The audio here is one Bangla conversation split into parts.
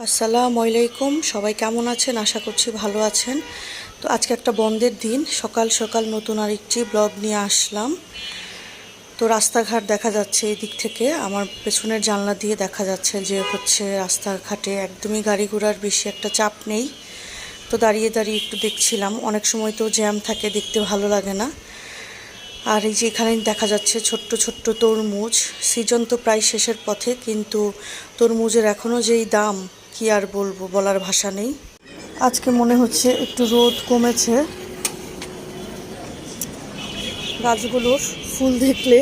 আসসালামু আলাইকুম, সবাই কেমন আছেন? আশা করছি ভালো আছেন। তো আজকে একটা বন্ধের দিন, সকাল সকাল নতুন আরেকটি ব্লগ নিয়ে আসলাম। তো রাস্তাঘাট দেখা যাচ্ছে এই দিক থেকে, আমার পেছনের জানলা দিয়ে দেখা যাচ্ছে যে রাস্তাঘাটে একদমই গাড়ি ঘোড়ার বেশি একটা চাপ নেই। তো দাঁড়িয়ে দাঁড়িয়ে একটু দেখছিলাম, অনেক সময় তো জ্যাম থাকে, দেখতে ভালো লাগে না। আর এই যে এখানে দেখা যাচ্ছে ছোট্ট ছোট্ট তরমুজ, সিজন তো প্রায় শেষের পথে, কিন্তু তরমুজের এখনও যেই দাম, কি আর বলবো, বলার ভাষা নেই। আজকে মনে হচ্ছে একটু রোদ কমেছে। গাছগুলোর ফুল দেখলে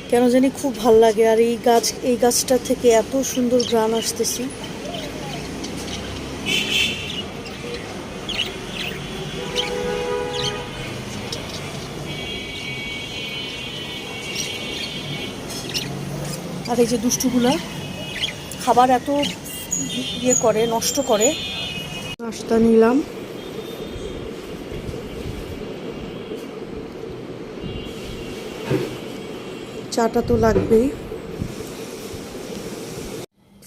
কেন জানি খুব ভাল লাগে, আর এই গাছটা থেকে এত সুন্দর ঘ্রাণ আসতেছে। আর এই যে দুষ্টুগুলা খাবার এত করে, নষ্ট করে। নাস্তা নিলাম, চাটা তো লাগবেই।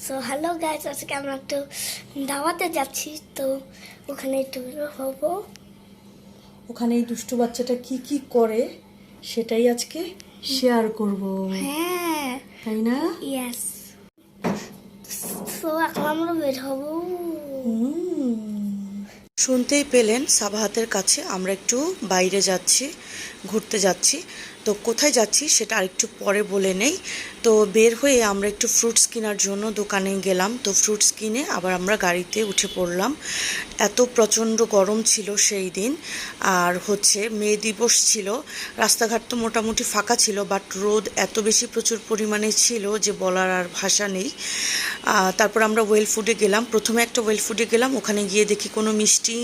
সো হ্যালো গাইস, আজকে আমরা একটু দাওয়াতে যাচ্ছি, তো ওখানে একটু হব। ওখানে এই দুষ্টু বাচ্চাটা কি কি করে সেটাই আজকে শেয়ার করব, হ্যাঁ তাই না? ইয়েস। সো এখন আমরা বের হব। শুনতেই পেলেন, সাবাহাতের কাছে আমরা একটু বাইরে যাচ্ছি, ঘুরতে যাচ্ছি। তো কোথায় যাচ্ছি সেটা আরেকটু পরে বলে নেই। তো বের হয়ে আমরা একটু ফ্রুটস কেনার জন্য দোকানে গেলাম। তো ফ্রুটস কিনে আবার আমরা গাড়িতে উঠে পড়লাম। এত প্রচণ্ড গরম ছিল সেই দিন, আর মে দিবস ছিল। রাস্তাঘাট তো মোটামুটি ফাঁকা ছিল, বাট রোদ এত বেশি প্রচুর পরিমাণে ছিল যে বলার আর ভাষা নেই। তারপর আমরা ওয়েল ফুডে গেলাম। প্রথমে একটা ওয়েল ফুডে গেলাম, ওখানে গিয়ে দেখি কোনো মিষ্টি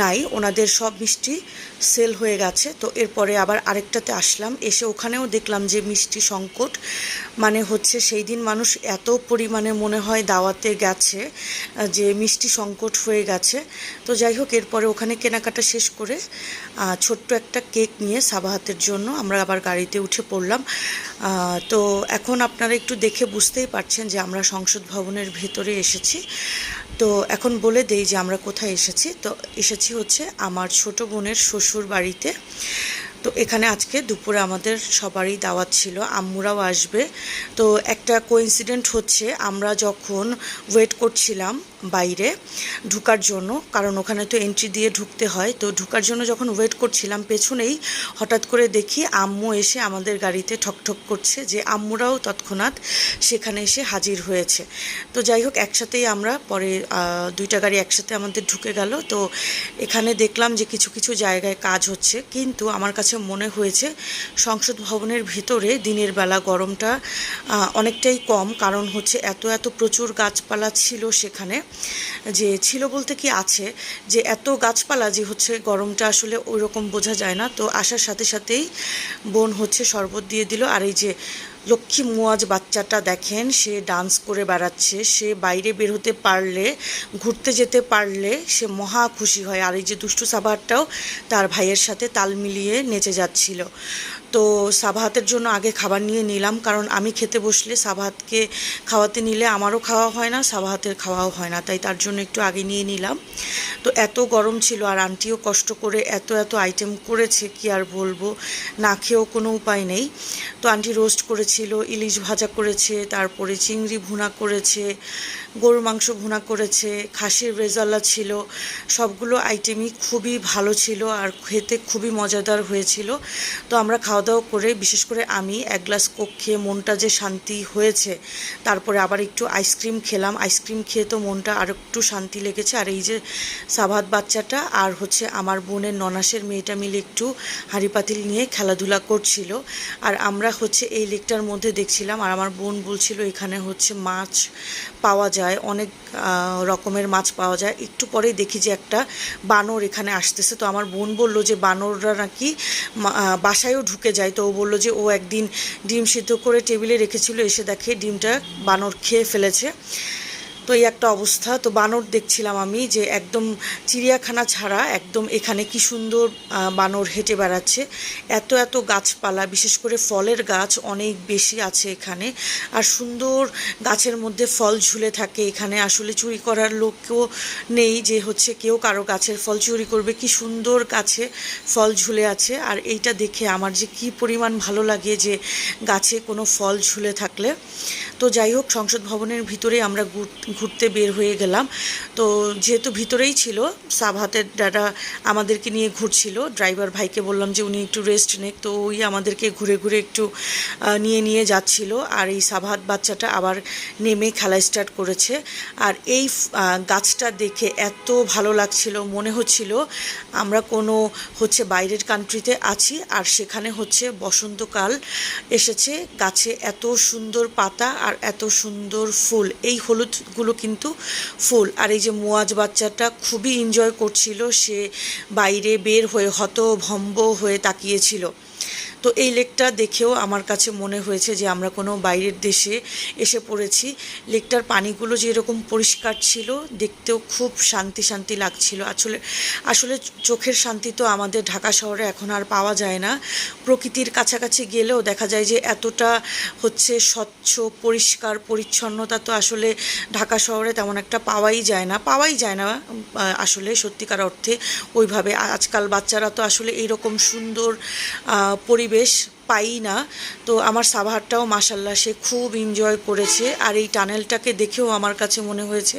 নাই, ওনাদের সব মিষ্টি সেল হয়ে গেছে। তো এরপরে আবার আরেকটাতে আসলাম, এসে ওখানেও দেখলাম যে মিষ্টি সংকট। মানে সেই দিন মানুষ এত পরিমাণে মনে হয় দাওয়াতে গেছে যে মিষ্টি সংকট হয়ে গেছে। তো যাই হোক, এরপরে ওখানে কেনাকাটা শেষ করে ছোট্ট একটা কেক নিয়ে সাবাহাতের জন্য আমরা আবার গাড়িতে উঠে পড়লাম। তো এখন আপনারা একটু দেখে বুঝতেই পারছেন যে আমরা সংসদ ভবনের ভেতরে এসেছি। তো এখন বলে দেই যে আমরা কোথায় এসেছি। তো এসেছি আমার ছোট বোনের শ্বশুর বাড়িতে। তো এখানে আজকে দুপুরে আমাদের সবারই দাওয়াত ছিল, আম্মুরাও আসবে। তো একটা কোইন্সিডেন্ট আমরা যখন ওয়েট করছিলাম বাইরে ঢুকার জন্য, কারণ ওখানে তো এন্ট্রি দিয়ে ঢুকতে হয়, তো ঢুকার জন্য যখন ওয়েট করছিলাম, পেছনেই হঠাৎ করে দেখি আম্মু এসে আমাদের গাড়িতে ঠকঠক করছে, যে আম্মুরাও তৎক্ষণাৎ সেখানে এসে হাজির হয়েছে। তো যাই হোক, একসাথেই আমরা পরে দুইটা গাড়ি একসাথে আমাদের ঢুকে গেল। তো এখানে দেখলাম যে কিছু কিছু জায়গায় কাজ হচ্ছে, কিন্তু আমার কাছে মনে হয়েছে সংসদ ভবনের ভিতরে দিনের বেলা গরমটা অনেকটাই কম, কারণ এত এত প্রচুর গাছপালা ছিল সেখানে। যে ছিল বলতে কি আছে, যে এত গাছপালা যে গরমটা আসলে ওই রকম বোঝা যায় না। তো আসার সাথে সাথেই বোন শরবত দিয়ে দিল। আর এই যে লক্ষ্মী মুয়াজ বাচ্চাটা দেখেন, সে ডান্স করে বেড়াচ্ছে। সে বাইরে বের হতে পারলে, ঘুরতে যেতে পারলে সে মহা খুশি হয়। আর এই যে দুষ্টু সাবাহাতটাও তার ভাইয়ের সাথে তাল মিলিয়ে নেচে যাচ্ছিল। তো সাবাহাতের জন্য আগে খাবার নিয়ে নিলাম, কারণ আমি খেতে বসলে সাবাহাতকে খাওয়াতে নিলে আমারও খাওয়া হয় না, সাবাহাতের খাওয়াও হয় না, তাই তার জন্য একটু আগে নিয়ে নিলাম। তো এত গরম ছিল, আর আন্টিও কষ্ট করে এত এত আইটেম করেছে, কি আর বলবো, না খেয়েও কোনো উপায় নেই। তো আন্টি রোস্ট করেছিল, ইলিশ ভাজা করেছে, তারপরে চিংড়ি ভুনা করেছে, গরুর মাংস ভুনা করেছে, খাসির রেজালা ছিল। সবগুলো আইটেমই খুবই ভালো ছিল আর খেতে খুবই মজাদার হয়েছিল। তো আমরা খাওয়া দাওয়া করে, বিশেষ করে আমি এক গ্লাস কোক খেয়ে মনটা যে শান্তি হয়েছে। তারপরে আবার একটু আইসক্রিম খেলাম, আইসক্রিম খেয়ে তো মনটা আর একটু শান্তি লেগেছে। আর এই যে সাবাত বাচ্চাটা আর আমার বোনের ননাসের মেয়েটা মিলে একটু হাঁড়ি পাতিল নিয়ে খেলাধুলা করছিল। আর আমরা এই লেকটার মধ্যে দেখছিলাম, আর আমার বোন বলছিল এখানে মাছ পাওয়া যায়, অনেক রকমের মাছ পাওয়া যায়। একটু পরেই দেখি যে একটা বানর এখানে আসতেছে। তো আমার বোন বলল যে বানররা নাকি বাসায়ও ঢুকে যায়। তো ও বলল যে ও একদিন ডিম সিদ্ধ করে টেবিলে রেখেছিল, এসে দেখে ডিমটা বানর খেয়ে ফেলেছে। তো এই একটা অবস্থা। তো বানর দেখছিলাম আমি, যে একদম চিড়িয়াখানা ছাড়া একদম এখানে কি সুন্দর বানর হেঁটে বেড়াচ্ছে। এত এত গাছপালা, বিশেষ করে ফলের গাছ অনেক বেশি আছে এখানে। আর সুন্দর গাছের মধ্যে ফল ঝুলে থাকে এখানে, আসলে চুরি করার লোকও নেই যে হচ্ছে কেউ কারো গাছের ফল চুরি করবে। কি সুন্দর গাছে ফল ঝুলে আছে। আর এইটা দেখে আমার যে কি পরিমাণ ভালো লাগে যে গাছে কোনো ফল ঝুলে থাকলে। তো যাই হোক, সংসদ ভবনের ভিতরে আমরা ঘুরতে বের হয়ে গেলাম। তো যেহেতু ভিতরেই ছিল, সাবহাতের দাদা আমাদেরকে নিয়ে ঘুরছিল। ড্রাইভার ভাইকে বললাম যে উনি একটু রেস্ট নেক, তো ওই আমাদেরকে ঘুরে ঘুরে একটু নিয়ে যাচ্ছিল। আর এই সাবহাত বাচ্চাটা আবার নেমে খেলা স্টার্ট করেছে। আর এই গাছটা দেখে এত ভালো লাগছিল, মনে হচ্ছিল আমরা কোনো হচ্ছে বাইরের কান্ট্রিতে আছি, আর সেখানে হচ্ছে বসন্তকাল এসেছে। গাছে এত সুন্দর পাতা আর এত সুন্দর ফুল, এই হলুদগুলো কিন্তু ফুল। আর এই যে মুয়াজ বাচ্চাটা খুবই এনজয় করছিল, সে বাইরে বের হয়ে হতভম্ব হয়ে তাকিয়েছিল। তো এই লেকটা দেখেও আমার কাছে মনে হয়েছে যে আমরা কোনো বাইরের দেশে এসে পড়েছি। লেকটার পানিগুলো যেরকম পরিষ্কার ছিল, দেখতেও খুব শান্তি শান্তি লাগছিল। আসলে চোখের শান্তি তো আমাদের ঢাকা শহরে এখন আর পাওয়া যায় না। প্রকৃতির কাছাকাছি গেলেও দেখা যায় যে এতটা হচ্ছে স্বচ্ছ পরিষ্কার পরিচ্ছন্নতা তো আসলে ঢাকা শহরে তেমন একটা পাওয়াই যায় না আসলে সত্যিকার অর্থে ওইভাবে। আজকাল বাচ্চারা তো আসলে এইরকম সুন্দর পরিবেশ পাই না। তো আমার সাভারটাও মাশাল্লাহ সে খুব এনজয় করেছে। আর এই টানেলটাকে দেখেও আমার কাছে মনে হয়েছে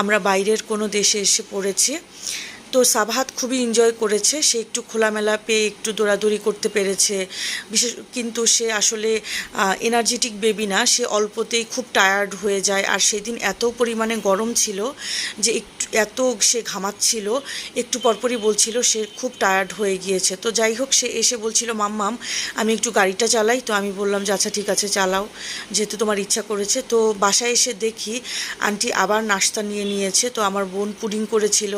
আমরা বাইরের কোনো দেশে এসে পড়েছি। তো সাবহাত খুবই এনজয় করেছে, সে একটু খোলামেলা পেয়ে একটু দৌড়াদৌড়ি করতে পেরেছে। কিন্তু সে আসলে এনার্জেটিক বেবি না, সে অল্পতেই খুব টায়ার্ড হয়ে যায়। আর সেদিন এত পরিমাণে গরম ছিল যে এত সে ঘামাচ্ছিল, একটু পরপরই বলছিল সে খুব টায়ার্ড হয়ে গিয়েছে। তো যাই হোক, সে এসে বলছিল মাম্মাম আমি একটু গাড়িটা চালাই। তো আমি বললাম যে আচ্ছা ঠিক আছে চালাও, যেহেতু তোমার ইচ্ছা করেছে। তো বাসায় এসে দেখি আন্টি আবার নাস্তা নিয়েছে। তো আমার বোন পুডিং করেছিল,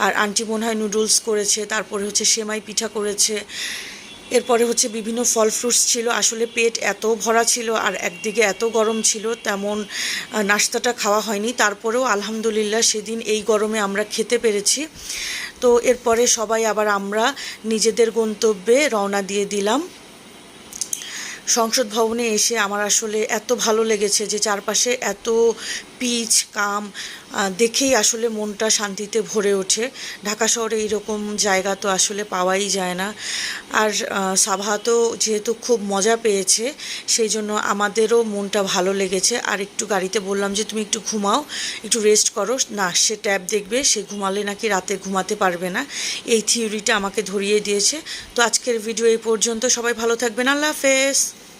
আর আন্টি মনে হয় নুডলস করেছে, তারপরে হচ্ছে সেমাই পিঠা করেছে, এরপরে হচ্ছে বিভিন্ন ফল ফ্রুটস ছিল। আসলে পেট এত ভরা ছিল আর একদিকে এত গরম ছিল, তেমন নাস্তাটা খাওয়া হয়নি। তারপরেও আলহামদুলিল্লাহ সেদিন এই গরমে আমরা খেতে পেরেছি। তো এরপরে সবাই আবার আমরা নিজেদের গন্তব্যে রওনা দিয়ে দিলাম। সংসদ ভবনে এসে আমার আসলে এত ভালো লেগেছে যে চারপাশে এত পিচ দেখেই আসলে মনটা শান্তিতে ভরে ওঠে। ঢাকা শহরে এইরকম জায়গা তো আসলে পাওয়াই যায় না। আর সাবহাতও যেহেতু খুব মজা পেয়েছে, সেই জন্য আমাদেরও মনটা ভালো লেগেছে। আর একটু গাড়িতে বললাম যে তুমি একটু ঘুমাও, একটু রেস্ট করো না, সে ট্যাব দেখবে, সে ঘুমালে নাকি রাতে ঘুমাতে পারবে না, এই থিওরিটা আমাকে ধরিয়ে দিয়েছে। তো আজকের ভিডিও এই পর্যন্ত, সবাই ভালো থাকবেন, আল্লাহ হাফেজ।